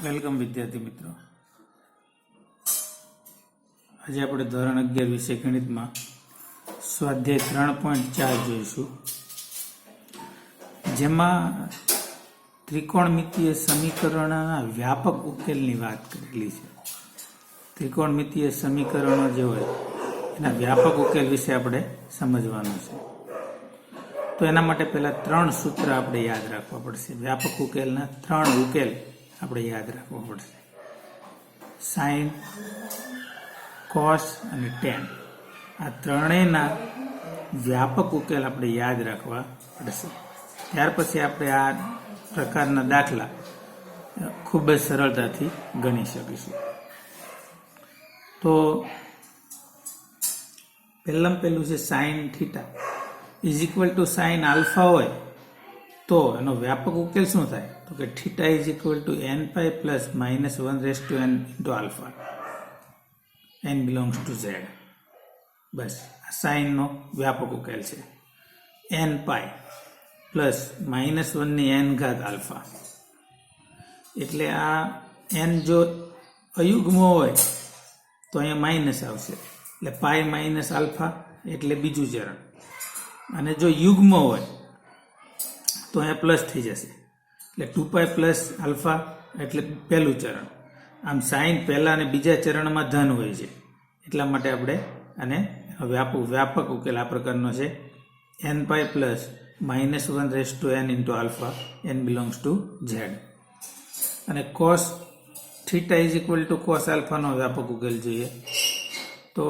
Welcome વિદ્યાર્થી મિત્રો। આજે આપણે ધોરણ 11 વિષય ગણિતમાં સ્વાધ્યાય 3.4 જોઈશું, જેમાં ત્રિકોણમિતીય સમીકરણના વ્યાપક ઉકેલની વાત કરેલી છે। ત્રિકોણમિતીય સમીકરણો જે હોય એના વ્યાપક ઉકેલ વિશે આપણે સમજવાનું છે। તો એના માટે પહેલા 3 સૂત્ર આપણે યાદ રાખવા પડશે। વ્યાપક ઉકેલના 3 ઉકેલ આપણે યાદ રાખવા પડશે। સાઇન, કોસ અને ટેન, આ ત્રણેયના વ્યાપક ઉકેલ આપણે યાદ રાખવા પડશે। ત્યાર પછી આપણે આ પ્રકારના દાખલા ખૂબ જ સરળતાથી ગણી શકીશું। તો પહેલું છે sine theta is equal two sine alpha હોય તો એનો વ્યાપક ઉકેલ શું થાય? તો કે theta is equal to n pi plus minus 1/n into alpha, n belongs to z। બસ આ સાઇનનો વ્યાપક ઉકેલ છે। n pi plus minus 1/n alpha, એટલે આ n જો અયુગ્મ હોય તો અહીંયા માઇનસ આવશે, એટલે પાઈ માઇનસ આલ્ફા એટલે બીજું ચરણ, અને જો યુગ્મ હોય તો અહીંયા પ્લસ થઈ જશે, એટલે 2 પ્લસ આલ્ફા એટલે પહેલું ચરણ। આમ સાઇન પહેલા અને બીજા ચરણમાં ધન હોય છે, એટલા માટે આપણે આને વ્યાપક ઉકેલ આ પ્રકારનો છે। n pi plus minus 1/n into alpha, n belongs to z। અને cos theta is equal to cos આલ્ફાનો વ્યાપક ઉકેલ જોઈએ તો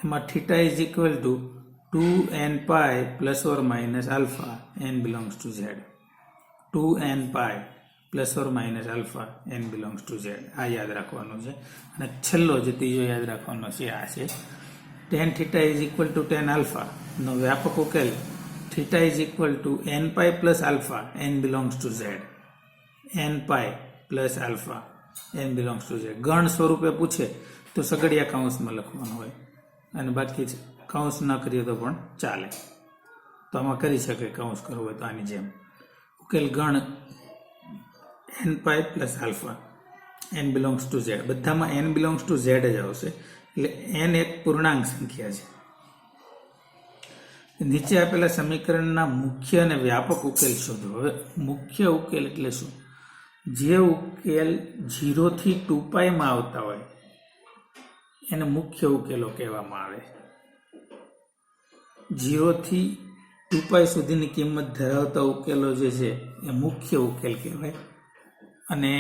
એમાં theta is equal to 2n pi plus or minus alpha, n belongs to z। 2n pi plus or minus alpha, n belongs to z, આ યાદ રાખવાનું છે। અને છેલ્લો જે ત્રીજો યાદ રાખવાનો છે આ છે tan theta is equal to tan alpha નો વ્યાપક ઉકેલ theta is equal to n pi plus alpha, n belongs to z। n pi plus alpha, n belongs to z ગણ સ્વરૂપે પૂછે તો સગડિયા કૌંસમાં લખવાનું હોય, અને બાકી કૌંસ ન કરીએ તો પણ ચાલે, તો આમાં કરી શકે કૌંસ કરવું હોય તો આની જેમ ઉકેલ ગણ n pi plus alpha, n belongs to z, બધામાં n બિલોંગ્સ ટુ z જ આવશે, એટલે n એક પૂર્ણાંક સંખ્યા છે। નીચે આપેલા સમીકરણના મુખ્ય અને વ્યાપક ઉકેલ શોધો। હવે મુખ્ય ઉકેલ એટલે શું? જે ઉકેલ 0 થી 2π માં આવતા હોય એને મુખ્ય ઉકેલો કહેવામાં આવે। 0 થી 2π સુધીની કિંમત ધરાવતા ઉકેલો જે છે એ મુખ્ય ઉકેલ કહેવાય, અને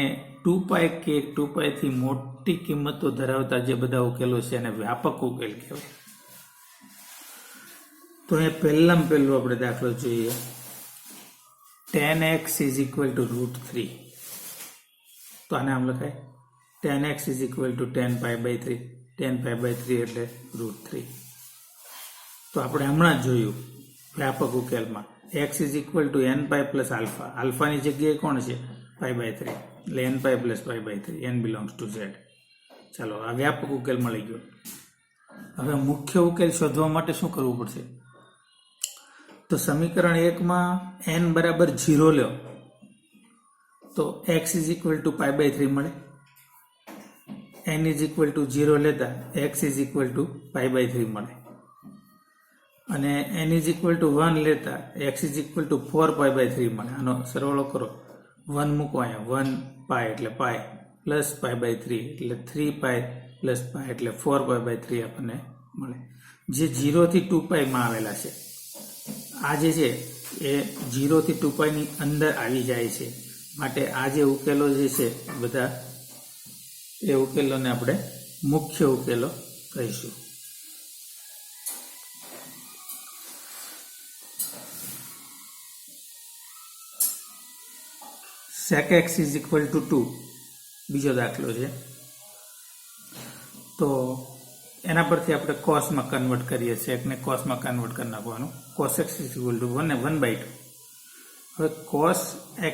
2π કે 2π થી મોટી કિંમતો ધરાવતા જે બધા ઉકેલો છે એને વ્યાપક ઉકેલ કહેવાય। તો એ પહેલામાં પહેલું આપણે દાખલો જોઈએ, tan x is equal two √3, તો આને આમ લખાય tan x is equal to tan π/3, tan π/3 એટલે √3। તો આપણે હમણાં જ જોયું વ્યાપક ઉકેલમાં x is equal to n pi plus alpha, આલ્ફાની જગ્યાએ કોણ છે? π/3, એટલે n pi plus π/3, n belongs to z। ચાલો આ વ્યાપક ઉકેલ મળી ગયો। હવે મુખ્ય ઉકેલ શોધવા માટે શું કરવું પડશે? તો સમીકરણ 1માં n બરાબર 0 લો તો x ઇઝ ઇક્વલ ટુ π/3 મળે, n ઇઝ ઇક્વલ ટુ 0 લેતા x ઇઝ ઇક્વલ ટુ π/3 મળે, અને n ઇઝ ઇક્વલ ટુ 1 લેતા x ઇઝ ઇક્વલ ટુ 4π/3 મળે। આનો સરવાળો કરો, 1 મૂકો અહીંયા, 1 પાઈ એટલે પાઈ પ્લસ π/3 એટલે 3π પ્લસ પાઈ એટલે 4π/3 આપણને મળે। જે 0 થી 2π માં આવેલા છે આ જે છે એ 0 થી 2π ની અંદર આવી જાય છે, માટે આ જે ઉકેલો જે છે બધા એ ઉકેલોને આપણે મુખ્ય ઉકેલો કહીશું। sec x is equal two 2 બીજો દાખલો છે, તો એના પરથી આપણે કોસમાં કન્વર્ટ કરીએ, સેકને કોસમાં કન્વર્ટ કરી નાખવાનું। cos x is equal two 1/2। હવે cos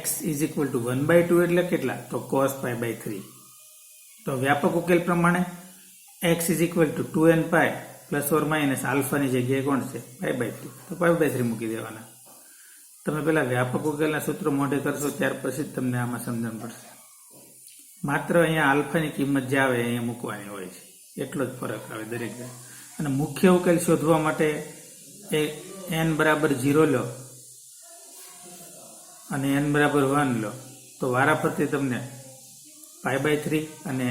x is equal two 1/2 એટલે કેટલા? તો cos π/3। તો વ્યાપક ઉકેલ પ્રમાણે x is equal to 2n pi plus or minus આલ્ફાની જગ્યાએ કોણ છે? π/3, તો π/3 મૂકી દેવાના। તમે પેલા વ્યાપક ઉકેલના સૂત્રો મોઢે કરશો ત્યાર પછી જ તમને આમાં સમજણ પડશે। માત્ર અહીંયા આલ્ફાની કિંમત જે આવે અહીંયા મૂકવાની હોય છે, એટલો જ ફરક આવે દરેક. અને મુખ્ય ઉકેલ શોધવા માટે એ n બરાબર 0 લો અને n બરાબર 1 લો તો વારાફરતી તમને π/3 અને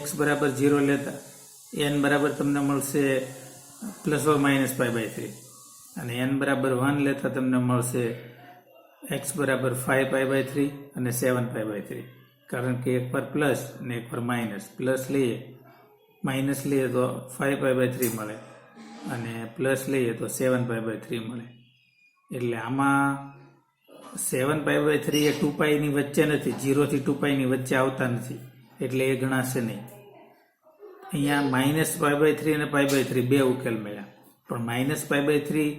x બરાબર 0 લેતા n બરાબર તમને મળશે ±π/3 અને n બરાબર 1 લેતા તમને મળશે x બરાબર 5π/3 અને 7π/3. કારણ કે એક પર પ્લસ અને એક પર માઇનસ. પ્લસ લઈએ માઇનસ લઈએ તો 5π/3 મળે અને પ્લસ લઈએ તો 7π/3 મળે. એટલે આમાં 7π/3 એ 2π ની વચ્ચે નથી, 0 થી 2π ની વચ્ચે આવતા નથી, એટલે એ ગણાશે નહીં. અહીંયા -π/3 અને π/3 બે ઉકેલ મળ્યા, પણ -π/3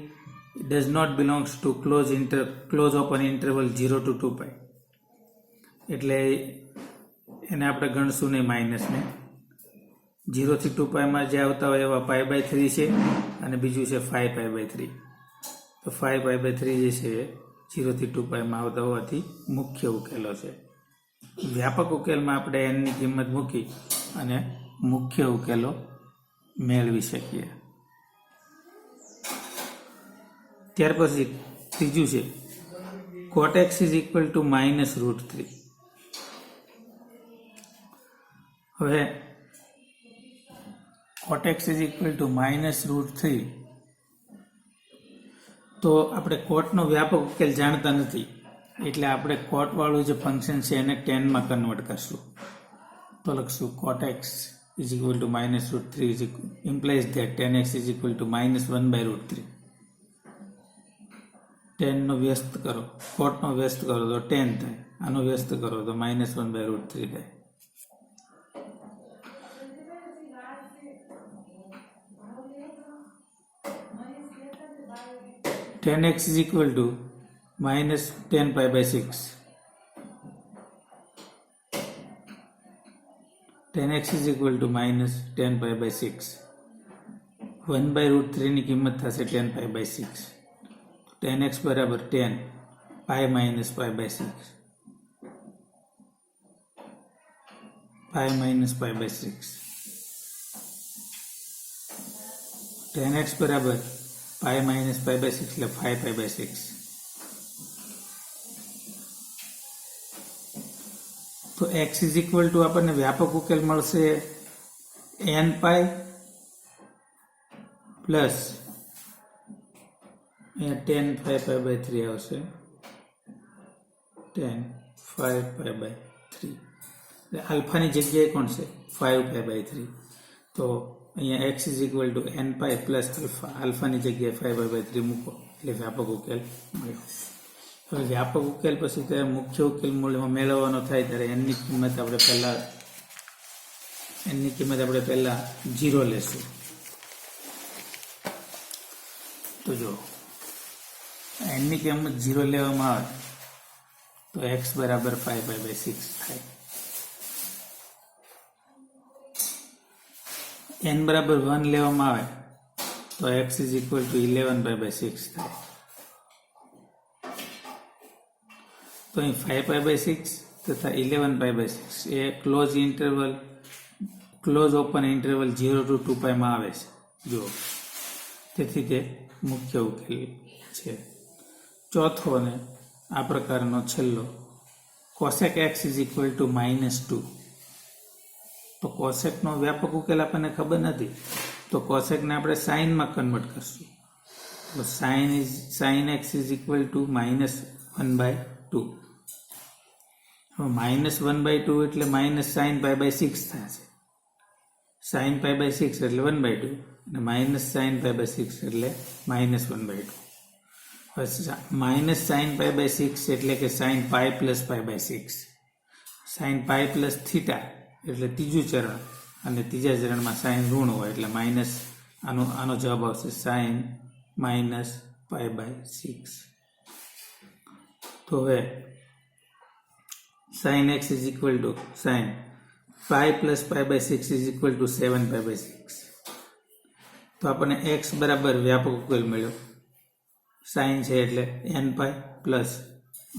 does not belongs to close open interval 0 to 2π, એટલે એને આપણે ગણશું નહીં માઇનસને. 0 થી 2π માં જે આવતા હોય એવા π/3 છે અને બીજું છે 5π/3. તો 5π/3 જે છે 0 થી 2π માં આવતા હોવાથી મુખ્ય ઉકેલો છે. વ્યાપક ઉકેલમાં આપણે n ની કિંમત મૂકી અને મુખ્ય ઉકેલો મેળવી શકીએ. ત્યાર પછી ત્રીજું છે cot x is equal to -√3. હવે cot x is equal to -√3 તો આપણે કોટનો વ્યાપક ઉકેલ જાણતા નથી, એટલે આપણે કોટ વાળું જે ફંક્શન છે એને tan માં કન્વર્ટ કરશું. તો લખશું cot x is equal to -√3 implies that tan x is equal to -1/√3. tan નો વ્યસ્ત કરો, કોટ નો વ્યસ્ત કરો તો tan થાય, આનો વ્યસ્ત કરો તો -1/√3 થાય. tan x is equal to -10π/6. tan x is equal to -10π/6. 1/√3 ની કિંમત થશે 10π/6. tan x બરાબર 10 π - π/6 π-π/6. tan x બરાબર π - π/6 એટલે 5π/6. તો x is equal to આપણને વ્યાપક ઉકેલ મળશે nπ પ્લસ અહીંયા 10 5π/3 આવશે, 10 5π/3. આલ્ફાની જગ્યાએ કોણ છે 5π/3. તો અહીંયા x is equal to nπ plus alpha, આલ્ફાની જગ્યાએ 5π/3 મૂકો એટલે વ્યાપક ઉકેલ મળ્યો. હવે વ્યાપક ઉકેલ પછી ત્યારે મુખ્ય ઉકેલ મેળવવાનો થાય ત્યારે n ની કિંમત આપણે પહેલા 0 લેશું. તો જો n ની કિંમત 0 લેવામાં આવે તો x બરાબર 5π/6 થાય. n બરાબર 1 લેવામાં આવે તો x is equal to 11π/6 થાય. તો અહીં 5π/6 તથા 11π/6 એ ક્લોઝ ઓપન ઇન્ટરવલ 0 to 2π માં આવે છે જો, તેથી તે મુખ્ય ઉકેલ છે. ચોથો અને આ પ્રકારનો છેલ્લો cosec x is equal to -2. તો કોસેકનો વ્યાપક ઉકેલ આપણને ખબર નથી, તો કોસેકને આપણે સાઇનમાં કન્વર્ટ કરશું. તો sin x is equal to -1/2. હવે -1/2 એટલે -sin π/6 થશે. sin π/6 એટલે 1/2 અને -sin π/6 એટલે -1/2. હવે -sin π/6 એટલે કે sin π + π/6. sin π + θ એટલે ત્રીજું ચરણ, અને ત્રીજા ચરણમાં સાઇન ઋણ હોય એટલે માઇનસ. આનો જવાબ આવશે sin -π/6. તો હવે sin x is equal to sin π + π/6 is equal to 7π/6. તો આપણને x બરાબર વ્યાપક ઉકેલ મળ્યો. sin છે એટલે nπ પ્લસ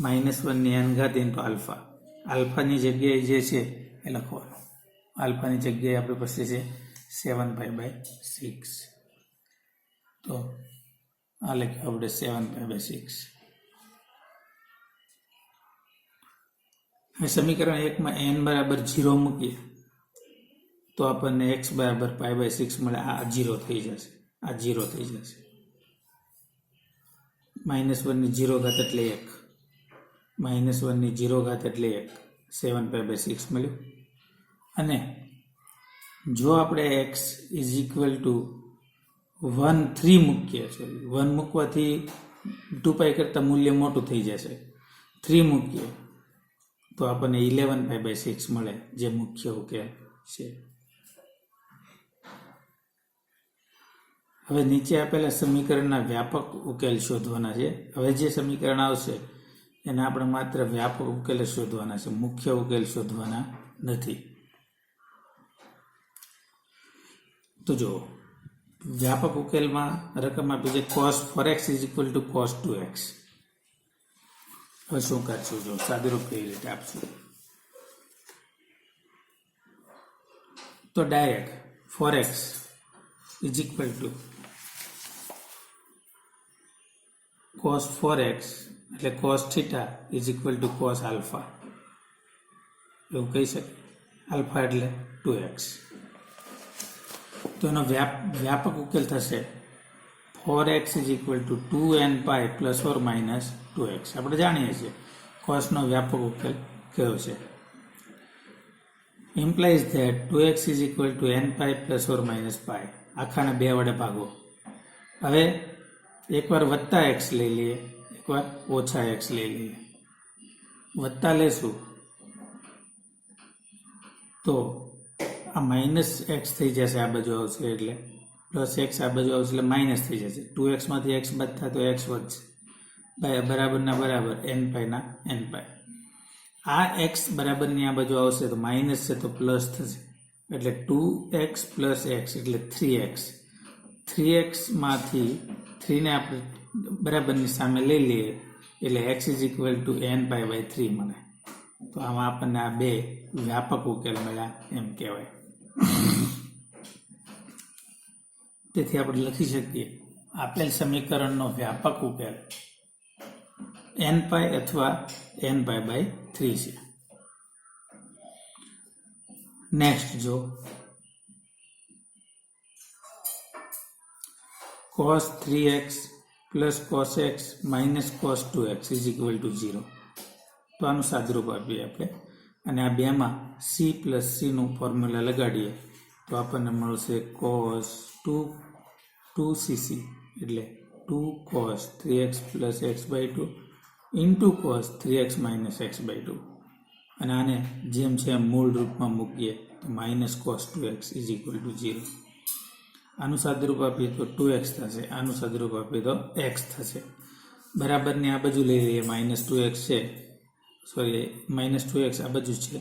-1 ની n ઘાત ઇન્ટુ આલ્ફા આલ્ફાની જગ્યાએ જે છે એ લખવાનું. આલ્ફાની જગ્યાએ આપણી પાસે છે 7π/6. તો આ લખ્યું આપણે 7π/6. હવે સમીકરણ 1માં n બરાબર 0 મૂકીએ તો આપણને x બરાબર π/6 મળે. આ 0 થઈ જશે, આ 0 થઈ જશે. -1 ની 0 ઘાત એટલે 1, -1 ની 0 ઘાત એટલે 1, 7π/6 મળ્યું. અને જો આપણે x ઇઝ ઇક્વલ ટુ 1 મૂકીએ, 1 મૂકવાથી 2π કરતાં મૂલ્ય મોટું થઈ જશે. 3 મૂકીએ તો આપણને 11π/6 મળે, જે મુખ્ય ઉકેલ છે. હવે નીચે આપેલા સમીકરણના વ્યાપક ઉકેલ શોધવાના છે. હવે જે સમીકરણ આવશે એને આપણે માત્ર વ્યાપક ઉકેલ શોધવાના છે, મુખ્ય ઉકેલ શોધવાના નથી. તો જો વ્યાપક ઉકેલમાં રકમ આપી છે cos 4x = cos 2x. હવે શું કરશું? જો સાદુરૂપ કેવી રીતે આપશું? તો ડાયરેક્ટ 4x = cos 4x એટલે cos θ = cos આલ્ફા, એવું કહી શકે. આલ્ફા એટલે 2x. તો એનો વ્યાપક ઉકેલ થશે 4x = 2nπ ± 2x. આપણે જાણીએ છીએ cosનો વ્યાપક ઉકેલ કયો છે. implies that 2x = nπ ± π. આખાને 2 વડે ભાગો. હવે એકવાર વત્તા x લઈ લઈએ, એકવાર ઓછા x લઈ લઈએ. વત્તા લેશું તો આ -x થઈ જશે, આ બાજુ આવશે એટલે +x આ બાજુ આવશે એટલે માઇનસ થઈ જશે. 2x માંથી x બાદ થાય તો x વધશે, બરાબરના બરાબર nπ/ના nπ. આ x બરાબરની આ બાજુ આવશે તો માઇનસ છે તો પ્લસ થશે, એટલે 2x + x એટલે 3x. 3x માંથી 3 ને આપણે બરાબરની સામે લઈ લઈએ એટલે x = nπ/3 મળે. તો આમાં આપણને આ બે વ્યાપક ઉકેલ મળ્યા એમ કહેવાય. તેથી આપણે લખી શકીએ આપેલ સમીકરણનો વ્યાપક ઉકેલ nπ અથવા nπ/3 છે. નેક્સ્ટ જો cos 3x + cos x - cos 2x = 0. તો આનું સાદુરૂપ આપીએ આપણે, અને આ બેમાં c + c નું ફોર્મ્યુલા લગાડીએ તો આપણને મળશે cos 2cc એટલે 2 cos 3x + x/2 * cos 3x - x/2. અને આને જેમ છે એમ મૂળ રૂપમાં મૂકીએ તો -cos 2x = 0. આનું સાદુરૂપ આપીએ તો 2x થશે, આનું સાદુરૂપ આપીએ તો x થશે. બરાબરની આ બાજુ લઈ લઈએ, -2x છે, સોરી -2x આ બાજુ છે,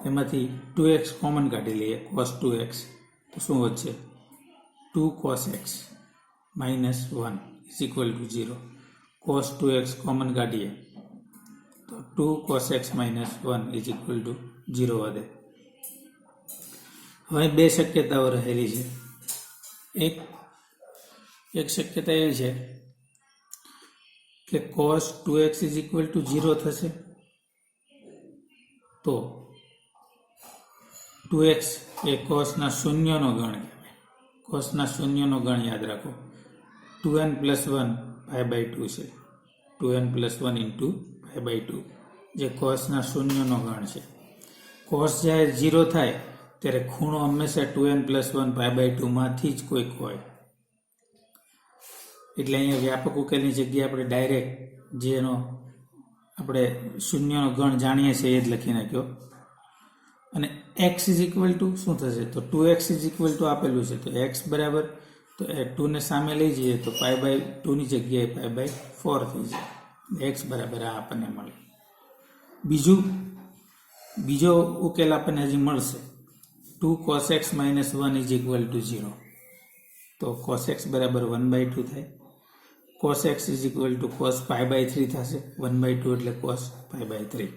એમાંથી 2x કોમન કાઢી લઈએ, cos 2x તો શું વધશે? 2 cos x - 1 = 0. cos 2x common કાઢીએ તો 2 cos x - 1 = 0 વધે. હવે બે શક્યતાઓ રહેલી છે. એક શક્યતા એવી છે કે cos 2x = 0 થશે, તો 2x એ cosના શૂન્યનો ગણ કહેવાય. cosના શૂન્યનો ગણ યાદ રાખો, 2n + 1 π/2 છે. 2n + 1 × π/2 જે cosના શૂન્યનો ગણ છે. cos જ્યારે 0 થાય ત્યારે ખૂણો હંમેશા 2n + 1 π/2 માંથી જ કોઈક હોય. એટલે અહીંયા વ્યાપક ઉકેલની જગ્યાએ આપણે ડાયરેક્ટ જેનો આપણે શૂન્યનો ગણ જાણીએ છીએ એ જ લખી નાખ્યો. અને x = શું થશે? તો 2x = આપેલું છે, તો x બરાબર તો 2 ને સામે લઈ જઈએ તો π/2 ની જગ્યાએ π/4 થઈ જાય. x બરાબર આ આપણને મળે. બીજો ઉકેલ આપણને હજી મળશે, 2 cos x - 1 = 0. તો cos x બરાબર 1/2 થાય. cos x = cos π/3 થશે, 1/2 એટલે cos π/3.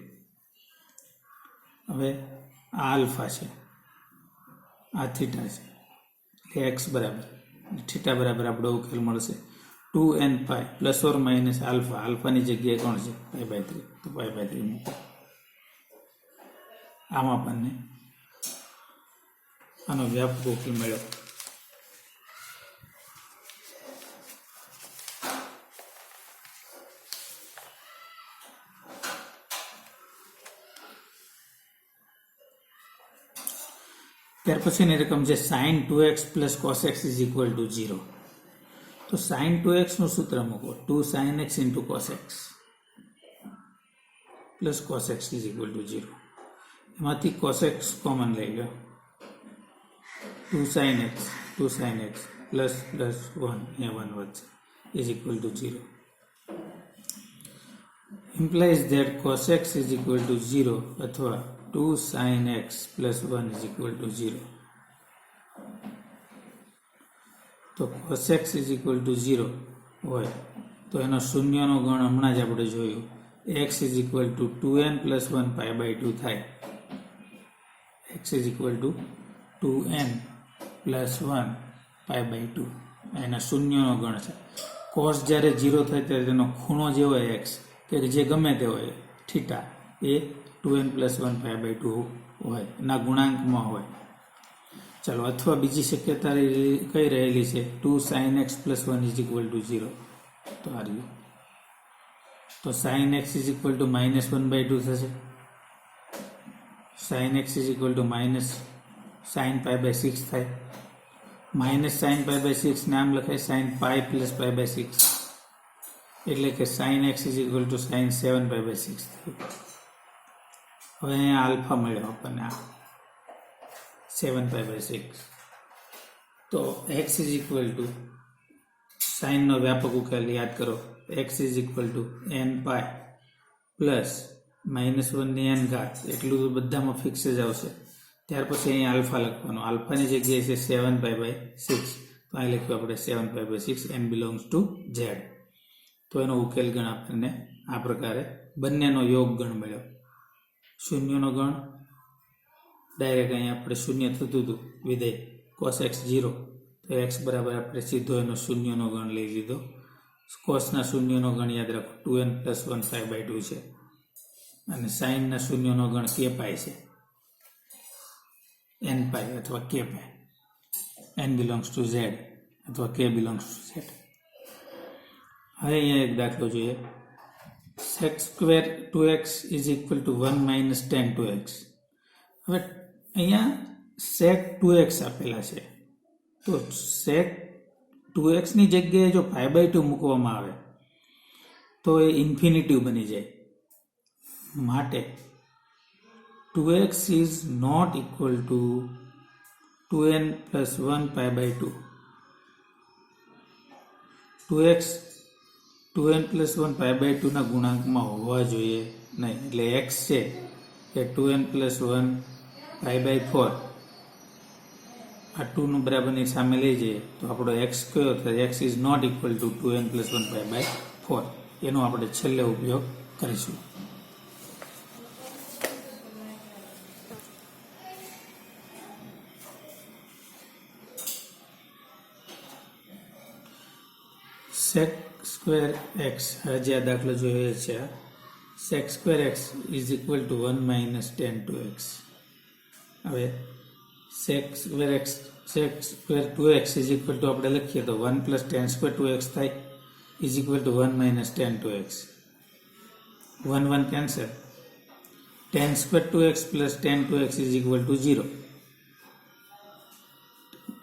હવે આ આલ્ફા છે, આ થીટા છે, એટલે એક્સ બરાબર થીટા બરાબર આપણો ઉકેલ મળશે 2n pi plus or minus alpha. આલ્ફાની જગ્યાએ કોણ છે? π/3. તો π/3 મૂકો. આમાં આપણને આનો વ્યાપક ઉકેલ મળ્યો. ત્યાર પછીની રકમ છે sin 2x plus cos x is equal two 0. તો sin 2x નું સૂત્ર મૂકો 2 sin x into cos x plus cos x is equal two 0. એમાંથી cos x કોમન લઈ લો 2 sin x પ્લસ 1 અહીંયા 1 વધશે is equal two 0. implies that cos x is equal to 0 અથવા 2 sin x plus 1 is equal to 0. તો cos x is equal to 0 હોય તો એનો શૂન્યનો ગણ હમણાં જ આપણે જોયું x is equal to 2n plus 1 π/2 થાય. x is equal to 2n plus 1 π/2 એના શૂન્યનો ગણ છે. cos જ્યારે 0 થાય ત્યારે તેનો ખૂણો જે હોય x કે જે ગમે તે હોય થીટા એ 2n plus 1 π/2 હોય એના ગુણાંકમાં હોય. ચાલો અથવા બીજી શક્યતા કઈ રહેલી છે 2 sin x plus 1 is equal to 0. તો આ રહ્યું. તો sin x is equal to -1/2 થશે. sin x is equal to minus sin π/6 થાય. માઇનસ sin π/6 નામ લખાય sin π plus π/6 એટલે કે sin x is equal to sin 7π/6 થયું. હવે અહીંયા આલ્ફા મળ્યો આપણને આ 7π/6. તો x is equal to sin નો વ્યાપક ઉકેલ યાદ કરો x is equal to n pi plus -1 ની n ઘાત એટલું બધામાં ફિક્સ જ આવશે. ત્યાર પછી અહીંયા આલ્ફા લખવાનો. આલ્ફાની જગ્યાએ છે 7π/6 તો અહીં લખ્યું આપણે 7π/6 n belongs to z. તો એનો ઉકેલ ગણ આપણને આ પ્રકારે બંનેનો યોગ ગણ મળ્યો. શૂન્યનો ગણ ડાયરેક્ટ અહીંયા આપણે શૂન્ય થતું હતું વિધેય cos x 0 તો x બરાબર આપણે સીધો એનો શૂન્યનો ગણ લઈ લીધો. કોસના શૂન્યનો ગણ યાદ રાખો 2n plus 1 π/2 છે અને સાઇનના શૂન્યનો ગણ k પાઈ છે n પાઈ અથવા k pi. n belongs to z અથવા k belongs to z. હવે અહીંયા એક દાખલો જોઈએ. sec square 2x is equal to 1 minus tan 2x. હવે અહીંયા sec 2x આપેલા છે તો sec 2x ની જગ્યાએ જો π/2 મૂકવામાં આવે તો એ ઇન્ફિનિટિવ બની જાય. માટે 2x is not equal to 2n plus 1 π/2. 2x 2n plus 1 π/2 ના ગુણાંકમાં હોવા જોઈએ નહીં. એટલે x છે કે 2n plus 1 π/4 આ 2 નું બરાબરની સામે લઈ જઈએ તો આપણો x કયો થાય? x is not equal to 2n plus 1 π/4. એનો આપણે છેલ્લે ઉપયોગ કરીશું. sec square x જે આ દાખલો જોઈએ છે sec square x is equal to 1 minus tan 2x. હવે sec square 2x is equal to આપણે લખીએ તો 1 plus tan square 2x થાય is equal to 1 minus tan 2x. 1 1 cancel. tan square 2x plus tan 2x is equal to 0.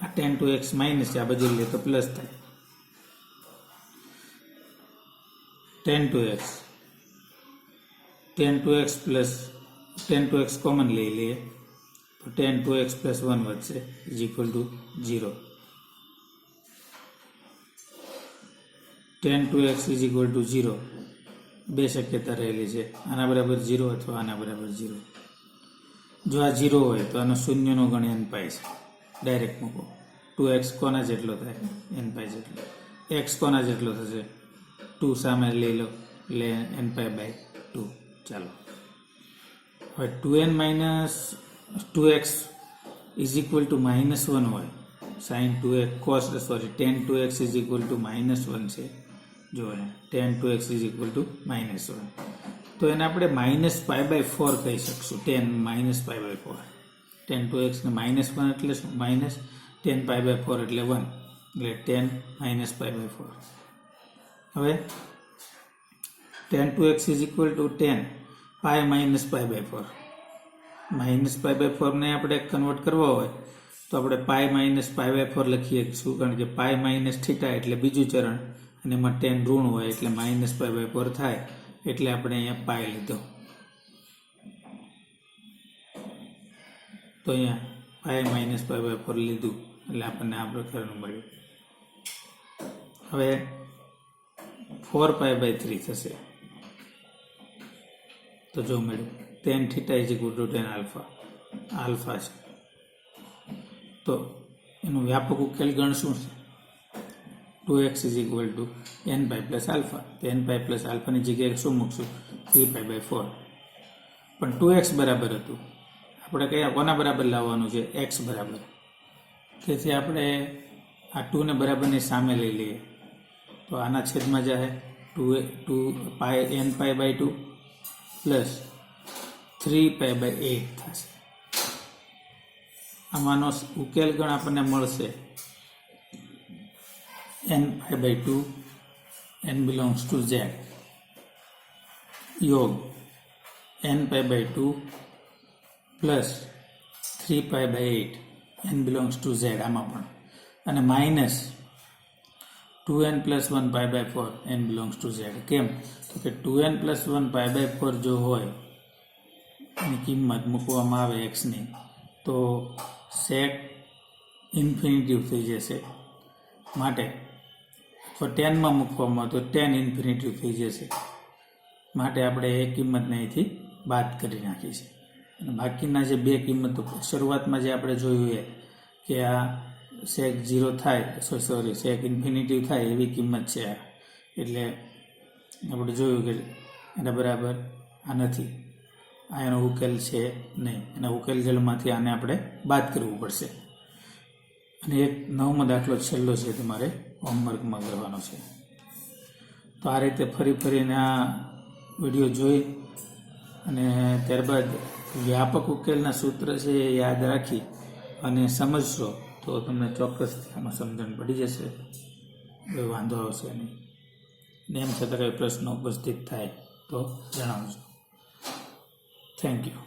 આ tan 2x minus આ બાજુ લે તો પ્લસ થાય. tan 2x plus tan 2x common લઈ લઈએ તો tan 2x plus 1 વધશે is equal to 0. tan 2x is equal to 0 બે શક્યતા રહેલી છે આના બરાબર 0 અથવા આના બરાબર 0. જો આ 0 હોય તો આનો શૂન્યનો ગણ n પાઈ છે. ડાયરેક્ટ મૂકો 2x કોના જેટલો થાય? n પાઈ જેટલો. x કોના જેટલો થશે? 2 સામે લઈ લો એટલે n પાઈ/2. ચાલો હવે 2n minus 2x is equal to -1 હોય, sine 2x cos tan 2x is equal to -1 છે. જો tan 2x is equal to -1, તો એને આપણે -π/4 કહી શકશું. tan -π/4, tan 2x ને -1 એટલે શું? માઇનસ tan π/4 એટલે 1, એટલે tan -π/4. હવે tan 2x is equal to tan π -π/4. -π/4 ને આપણે કન્વર્ટ કરવા હોય તો આપણે π -π/4 લખી શકીશું, કારણ કે π -θ એટલે બીજું ચરણ અને એમાં tan ઋણ હોય એટલે -π/4 થાય, એટલે આપણે અહીંયા π લીધો. તો અહીંયા π -π/4 લીધું એટલે આપણને આ પ્રકારનું મળ્યું. હવે 4π/3 થશે. તો જો મળ્યું tan θ is equal to tan alpha. Alpha છે તો એનું વ્યાપક ઉકેલ ગણ શું છે? 2x is equal to nπ plus alpha. તો nπ પ્લસ આલ્ફાની જગ્યાએ શું મૂકશું? 3π/4. પણ 2x બરાબર હતું, આપણે કયા કોના બરાબર લાવવાનું છે? x બરાબર. તેથી આપણે આ 2 ને બરાબરની સામે લઈ લઈએ તો આના છેદમાં જાય 2nπ/2 પ્લસ 3π/8 થશે. આમાંનો ઉકેલ ગણ આપણને મળશે nπ/2 n belongs to z યોગ nπ/2 plus 3π/8 n belongs to z આમાં પણ, અને minus 2n + 1π/4 n belongs to z. કેમ? તો કે 2n + 1π/4 જો હોય એની કિંમત મૂકવામાં આવે xની તો sec ઇન્ફિનિટિવ થઈ જશે, માટે તો 10માં મૂકવામાં તો tan ઇન્ફિનિટિવ થઈ જશે, માટે આપણે એ કિંમતને અહીંથી બાદ કરી નાખી છે. અને બાકીના જે બે કિંમતો શરૂઆતમાં જે આપણે જોયું એ કે આ sec 0 થાય, sec ઇન્ફિનિટિવ થાય એવી કિંમત છે આ, એટલે આપણે જોયું કે એના બરાબર આ નથી, આ એનો ઉકેલ છે નહીં. એના ઉકેલ જલમાંથી આને આપણે બાદ કરવું પડશે. અને એક 9મો દાખલો છેલ્લો છે તમારે હોમવર્કમાં કરવાનો છે. તો આ રીતે ફરીને આ વિડીયો જોઈ અને ત્યારબાદ વ્યાપક ઉકેલના સૂત્ર છે એ યાદ રાખી અને સમજશો તો તમને ચોક્કસ આમાં સમજણ પડી જશે, કોઈ વાંધો આવશે નહીં. ને એમ છતાં કંઈ પ્રશ્નો ઉપસ્થિત થાય તો જણાવજો. Thank you.